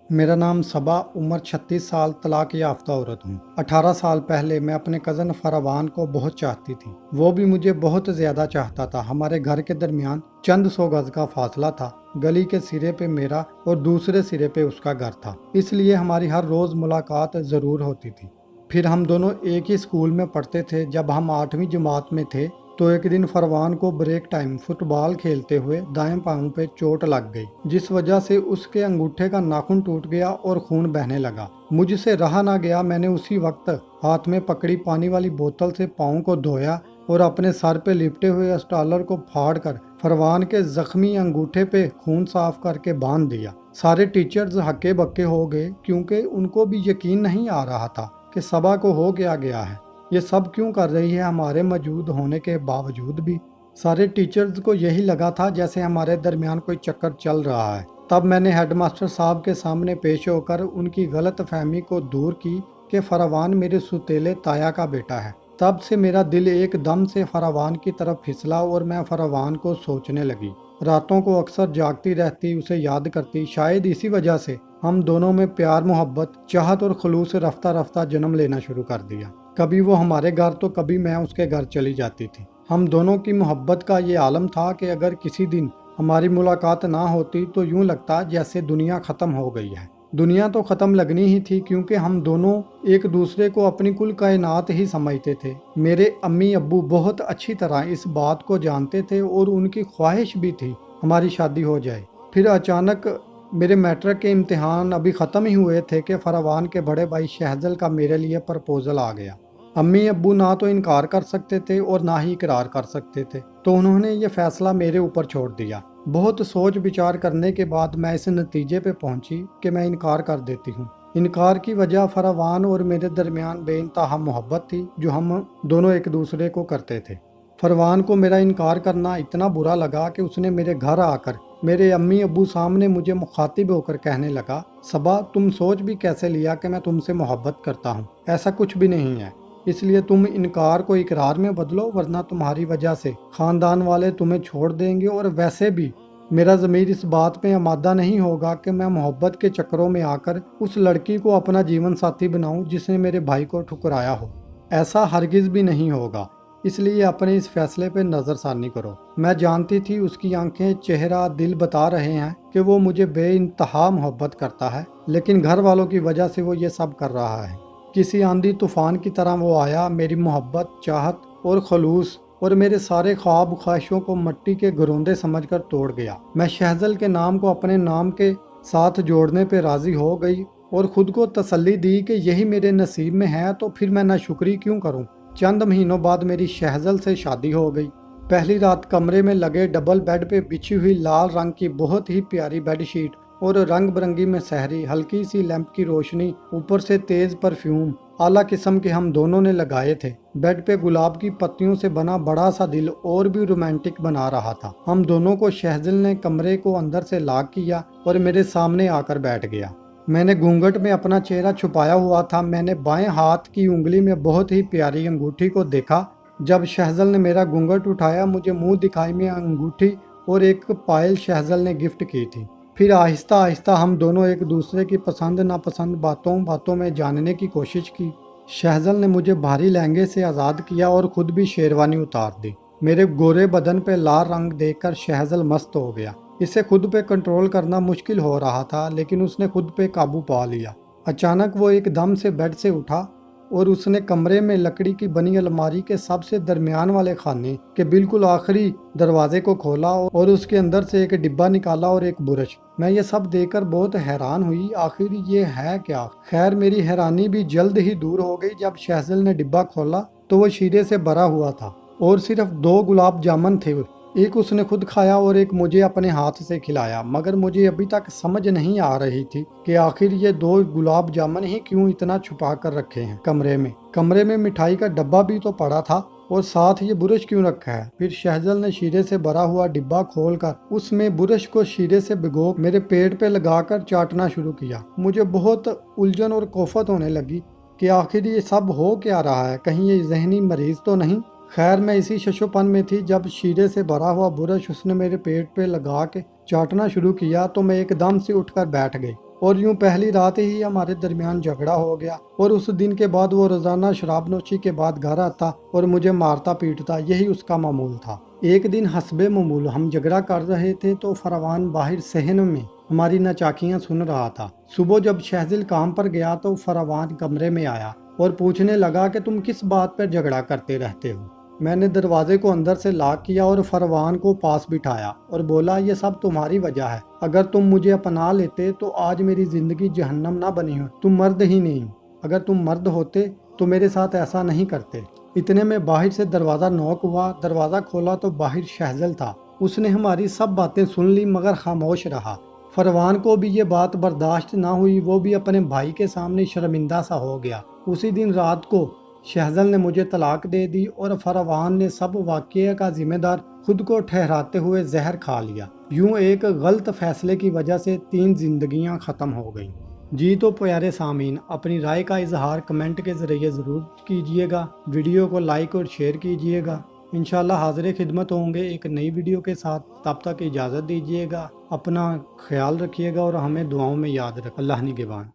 मेरा नाम सबा, उम्र 36 साल, तलाक याफ्ता औरत हूँ। 18 साल पहले मैं अपने कज़न फरवान को बहुत चाहती थी। वो भी मुझे बहुत ज़्यादा चाहता था। हमारे घर के दरमियान चंद सौ गज का फासला था। गली के सिरे पे मेरा और दूसरे सिरे पे उसका घर था, इसलिए हमारी हर रोज़ मुलाकात ज़रूर होती थी। फिर हम दोनों एक ही स्कूल में पढ़ते थे। जब हम 8वीं जमात में थे तो एक दिन फरवान को ब्रेक टाइम फुटबॉल खेलते हुए दाएं पांव पे चोट लग गई, जिस वजह से उसके अंगूठे का नाखून टूट गया और खून बहने लगा। मुझसे रहा ना गया, मैंने उसी वक्त हाथ में पकड़ी पानी वाली बोतल से पाँव को धोया और अपने सर पे लिपटे हुए स्टॉलर को फाड़कर फरवान के जख्मी अंगूठे पे खून साफ करके बांध दिया। सारे टीचर्स हक्के बक्के हो गए, क्योंकि उनको भी यकीन नहीं आ रहा था कि सबा को हो गया है। ये सब क्यों कर रही है हमारे मौजूद होने के बावजूद भी। सारे टीचर्स को यही लगा था जैसे हमारे दरमियान कोई चक्कर चल रहा है। तब मैंने हेडमास्टर साहब के सामने पेश होकर उनकी गलत फहमी को दूर की कि फरवान मेरे सुतेले ताया का बेटा है। तब से मेरा दिल एकदम से फरवान की तरफ फिसला और मैं फरवान को सोचने लगी। रातों को अक्सर जागती रहती, उसे याद करती। शायद इसी वजह से हम दोनों में प्यार, मोहब्बत, चाहत और खलूस रफ्ता रफ्ता जन्म लेना शुरू कर दिया। कभी वो हमारे घर तो कभी मैं उसके घर चली जाती थी। हम दोनों की मोहब्बत का ये आलम था कि अगर किसी दिन हमारी मुलाकात ना होती तो यूं लगता जैसे दुनिया ख़त्म हो गई है। दुनिया तो ख़त्म लगनी ही थी, क्योंकि हम दोनों एक दूसरे को अपनी कुल कायनात ही समझते थे। मेरे अम्मी अब्बू बहुत अच्छी तरह इस बात को जानते थे और उनकी ख्वाहिश भी थी हमारी शादी हो जाए। फिर अचानक मेरे मैट्रिक के इम्तिहान अभी ख़त्म ही हुए थे कि फरवान के बड़े भाई शहजल का मेरे लिए प्रपोज़ल आ गया। अम्मी अब्बू ना तो इनकार कर सकते थे और ना ही इकरार कर सकते थे, तो उन्होंने ये फैसला मेरे ऊपर छोड़ दिया। बहुत सोच विचार करने के बाद मैं इस नतीजे पे पहुंची कि मैं इनकार कर देती हूँ। इनकार की वजह फरवान और मेरे दरमियान बेइंतहा मोहब्बत थी जो हम दोनों एक दूसरे को करते थे। फरवान को मेरा इनकार करना इतना बुरा लगा कि उसने मेरे घर आकर मेरे अम्मी अब्बू सामने मुझे मुखातिब होकर कहने लगा, सबा, तुम सोच भी कैसे लिया कि मैं तुमसे मोहब्बत करता हूँ? ऐसा कुछ भी नहीं है। इसलिए तुम इनकार को इकरार में बदलो, वरना तुम्हारी वजह से खानदान वाले तुम्हें छोड़ देंगे। और वैसे भी मेरा ज़मीर इस बात पे आमादा नहीं होगा कि मैं मोहब्बत के चक्करों में आकर उस लड़की को अपना जीवन साथी बनाऊं जिसने मेरे भाई को ठुकराया हो। ऐसा हरगिज़ भी नहीं होगा। इसलिए अपने इस फैसले पे नज़रसानी करो। मैं जानती थी उसकी आंखें, चेहरा, दिल बता रहे हैं कि वो मुझे बेइंतहा मोहब्बत करता है, लेकिन घर वालों की वजह से वो ये सब कर रहा है। किसी आंधी तूफान की तरह वो आया, मेरी मोहब्बत, चाहत और खलूस और मेरे सारे ख्वाब ख्वाहिशों को मट्टी के घरोंदे समझकर तोड़ गया। मैं शहजल के नाम को अपने नाम के साथ जोड़ने पे राजी हो गई और खुद को तसल्ली दी कि यही मेरे नसीब में है, तो फिर मैं नाशुक्री क्यों करूं। चंद महीनों बाद मेरी शहजल से शादी हो गई। पहली रात कमरे में लगे डबल बेड पे बिछी हुई लाल रंग की बहुत ही प्यारी बेडशीट और रंग बिरंगी में सहरी, हल्की सी लैंप की रोशनी, ऊपर से तेज परफ्यूम आला किस्म के हम दोनों ने लगाए थे। बेड पे गुलाब की पत्तियों से बना बड़ा सा दिल और भी रोमांटिक बना रहा था। हम दोनों को शहजल ने कमरे को अंदर से लॉक किया और मेरे सामने आकर बैठ गया। मैंने घूंघट में अपना चेहरा छुपाया हुआ था। मैंने बाएं हाथ की उंगली में बहुत ही प्यारी अंगूठी को देखा। जब शहजल ने मेरा घूंघट उठाया, मुझे मुंह दिखाई में अंगूठी और एक पायल शहजल ने गिफ्ट की थी। फिर आहिस्ता आहिस्ता हम दोनों एक दूसरे की पसंद नापसंद बातों बातों में जानने की कोशिश की। शहजल ने मुझे भारी लहंगे से आज़ाद किया और खुद भी शेरवानी उतार दी। मेरे गोरे बदन पे लाल रंग देखकर शहजल मस्त हो गया। इसे खुद पे कंट्रोल करना मुश्किल हो रहा था, लेकिन उसने खुद पे काबू पा लिया। अचानक वो एकदम से बेड से उठा और उसने कमरे में लकड़ी की बनी अलमारी के सबसे दरमियान वाले खाने के बिल्कुल आखिरी दरवाजे को खोला और उसके अंदर से एक डिब्बा निकाला और एक बुरश। मैं ये सब देखकर बहुत हैरान हुई, आखिर ये है क्या? खैर, मेरी हैरानी भी जल्द ही दूर हो गई। जब शहजल ने डिब्बा खोला तो वो शीरे से भरा हुआ था और सिर्फ 2 गुलाब जामुन थे। एक उसने खुद खाया और एक मुझे अपने हाथ से खिलाया, मगर मुझे अभी तक समझ नहीं आ रही थी कि आखिर ये 2 गुलाब जामुन ही क्यों इतना छुपा कर रखे हैं कमरे में मिठाई का डब्बा भी तो पड़ा था और साथ ये बुरश क्यों रखा है? फिर शहजल ने शीरे से भरा हुआ डिब्बा खोलकर उसमें बुरश को शीरे से भिगो मेरे पेट पे लगाकर चाटना शुरू किया। मुझे बहुत उलझन और कोफत होने लगी कि आखिर ये सब हो क्या रहा है, कहीं ये जहनी मरीज तो नहीं। खैर, मैं इसी शशोपन में थी जब शीरे से भरा हुआ बुरश उसने मेरे पेट पे लगा के चाटना शुरू किया तो मैं एकदम से उठकर बैठ गई। اور یوں پہلی رات ہی ہمارے درمیان جھگڑا ہو گیا اور اس دن کے بعد وہ روزانہ شراب نوشی کے بعد گھر آتا اور مجھے مارتا پیٹتا، یہی اس کا معمول تھا۔ ایک دن حسب معمول ہم جھگڑا کر رہے تھے تو فروان باہر صحن میں ہماری ناچاکیاں سن رہا تھا۔ صبح جب شہزل کام پر گیا تو فروان کمرے میں آیا اور پوچھنے لگا کہ تم کس بات پر جھگڑا کرتے رہتے ہو۔ میں نے دروازے کو اندر سے لاک کیا اور فروان کو پاس بٹھایا اور بولا یہ سب تمہاری وجہ ہے، اگر تم مجھے اپنا لیتے تو آج میری زندگی جہنم نہ بنی ہو۔ تم مرد ہی نہیں، اگر تم مرد ہوتے تو میرے ساتھ ایسا نہیں کرتے۔ اتنے میں باہر سے دروازہ نوک ہوا، دروازہ کھولا تو باہر شہزل تھا۔ اس نے ہماری سب باتیں سن لی مگر خاموش رہا۔ فروان کو بھی یہ بات برداشت نہ ہوئی، وہ بھی اپنے بھائی کے سامنے شرمندہ سا ہو گیا۔ اسی دن رات کو شہزل نے مجھے طلاق دے دی اور فروان نے سب واقعے کا ذمہ دار خود کو ٹھہراتے ہوئے زہر کھا لیا۔ یوں ایک غلط فیصلے کی وجہ سے 3 زندگیاں ختم ہو گئیں۔ جی تو پیارے سامعین، اپنی رائے کا اظہار کمنٹ کے ذریعے ضرور کیجئے گا، ویڈیو کو لائک اور شیئر کیجئے گا۔ انشاءاللہ حاضر خدمت ہوں گے ایک نئی ویڈیو کے ساتھ، تب تک اجازت دیجئے گا، اپنا خیال رکھیے گا اور ہمیں دعاؤں میں یاد رکھ۔ اللہ نگہبان۔